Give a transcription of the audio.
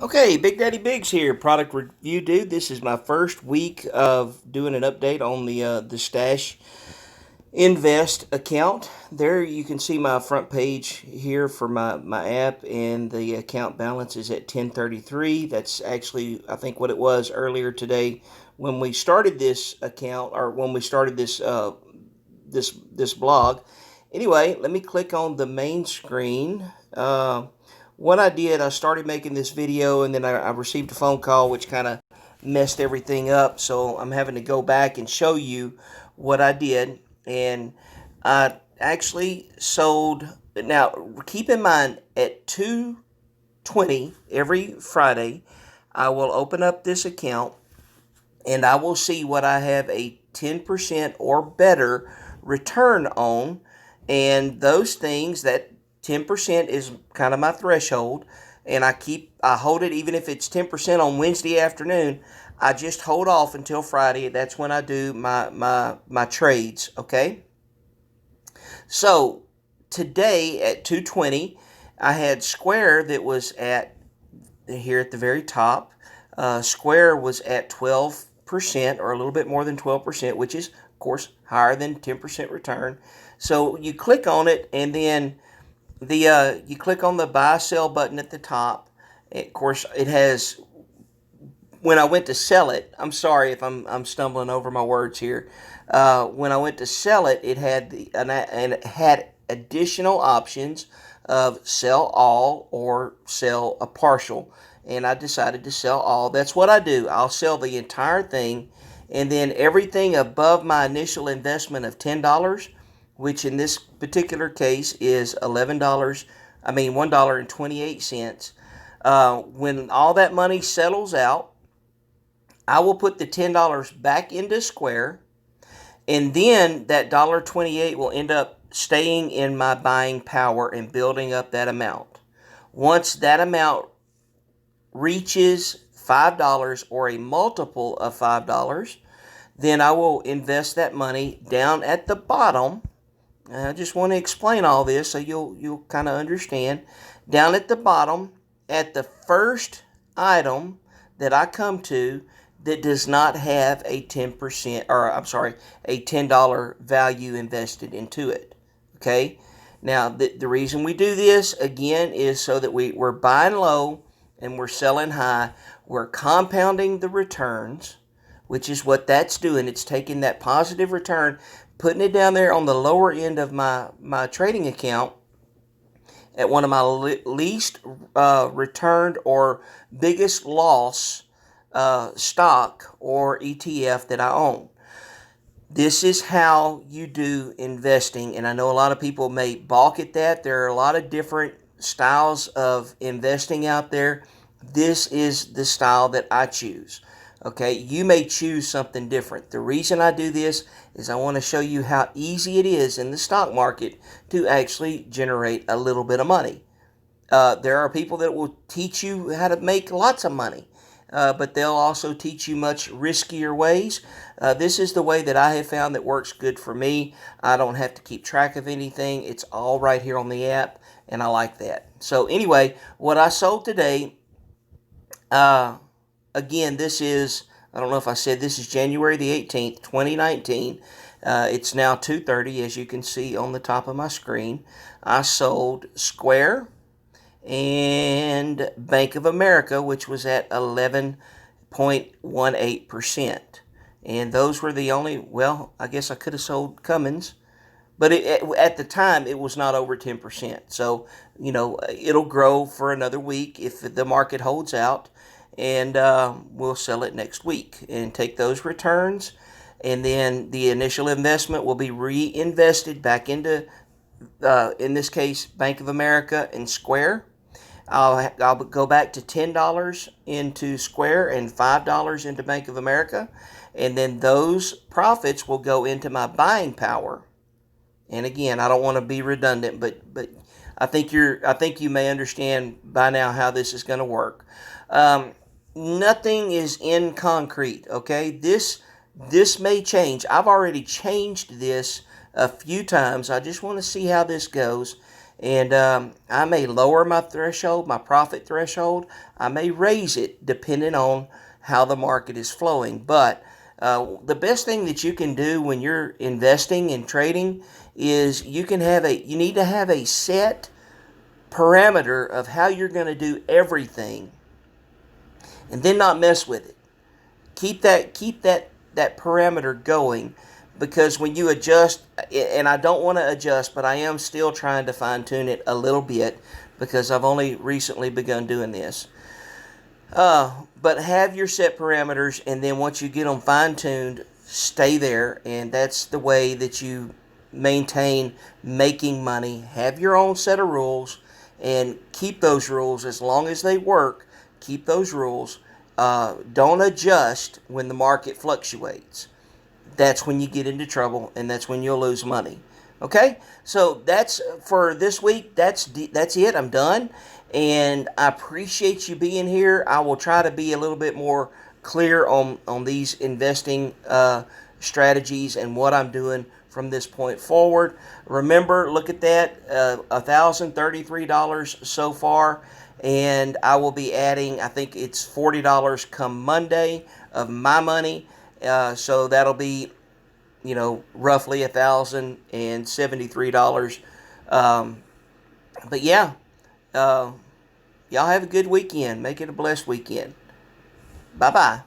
Okay, Big Daddy Biggs here, product review dude. This is my first week of doing an update on the Stash Invest account. There you can see my front page here for my app, and the account balance is at 1033. That's actually I think what it was earlier today when we started this account, or when we started this blog. Anyway, let me click on the main screen. What I did, I started making this video, and then I received a phone call which kind of messed everything up. So I'm having to go back and show you what I did. And I actually sold. Now, keep in mind, at 2:20 every Friday, I will open up this account and I will see what I have a 10% or better return on. And those things, that 10% is kind of my threshold. And I hold it even if it's 10% on Wednesday afternoon. I just hold off until Friday. That's when I do my trades, okay? So today at 2:20, I had Square that was at here at the very top. Square was at 12%, or a little bit more than 12%, which is, of course, higher than 10% return. So you click on it, and then you click on the buy sell button at the top. Of course, it has. When I went to sell it, I'm sorry if I'm stumbling over my words here. When I went to sell it, and it had additional options of sell all or sell a partial, and I decided to sell all. That's what I do. I'll sell the entire thing, and then everything above my initial investment of $10, which in this particular case is $11. I mean $1.28. When all that money settles out, I will put the $10 back into Square, and then that $1.28 will end up staying in my buying power and building up that amount. Once that amount reaches $5 or a multiple of $5, then I will invest that money down at the bottom. I just want to explain all this so you'll kind of understand. Down at the bottom, at the first item that I come to that does not have a 10%, or I'm sorry, a $10 value invested into it. Okay? Now, the reason we do this, again, is so that we're buying low and we're selling high. We're compounding the returns, which is what that's doing. It's taking that positive return, putting it down there on the lower end of my trading account at one of my least returned or biggest loss stock or ETF that I own. This is how you do investing, and I know a lot of people may balk at that. There are a lot of different styles of investing out there. This is the style that I choose. Okay, you may choose something different. The reason I do this is I want to show you how easy it is in the stock market to actually generate a little bit of money. There are people that will teach you how to make lots of money, but they'll also teach you much riskier ways. This is the way that I have found that works good for me. I don't have to keep track of anything. It's all right here on the app, and I like that. So anyway, what I sold today, uh, again, this is, I don't know if I said, this is January the 18th, 2019. It's now 2:30, as you can see on the top of my screen. I sold Square and Bank of America, which was at 11.18%. And those were the only, well, I guess I could have sold Cummins, but at the time it was not over 10%. So, it'll grow for another week if the market holds out, and we'll sell it next week and take those returns. And then the initial investment will be reinvested back into, in this case, Bank of America and Square. I'll go back to $10 into Square and $5 into Bank of America, and then those profits will go into my buying power. And again, I don't want to be redundant, but I think you may understand by now how this is going to work. Nothing is in concrete. Okay, this may change. I've already changed this a few times. I just want to see how this goes. And I may lower my threshold, my profit threshold. I may raise it depending on how the market is flowing. But the best thing that you can do when you're investing and trading is you need to have a set parameter of how you're going to do everything, and then not mess with it. Keep that parameter going, because when you adjust, and I don't want to adjust, but I am still trying to fine tune it a little bit because I've only recently begun doing this. But have your set parameters, and then once you get them fine tuned, stay there, and that's the way that you maintain making money. Have your own set of rules, and keep those rules as long as they work. Keep those rules. Don't adjust when the market fluctuates. That's when you get into trouble, and that's when you'll lose money. Okay, so that's for this week. That's it. I'm done, and I appreciate you being here. I will try to be a little bit more clear on these investing strategies and what I'm doing from this point forward. Remember, look at that, $1,033 so far, and I will be adding, I think it's $40 come Monday of my money. So that'll be, roughly $1,073. But yeah, y'all have a good weekend. Make it a blessed weekend. Bye bye.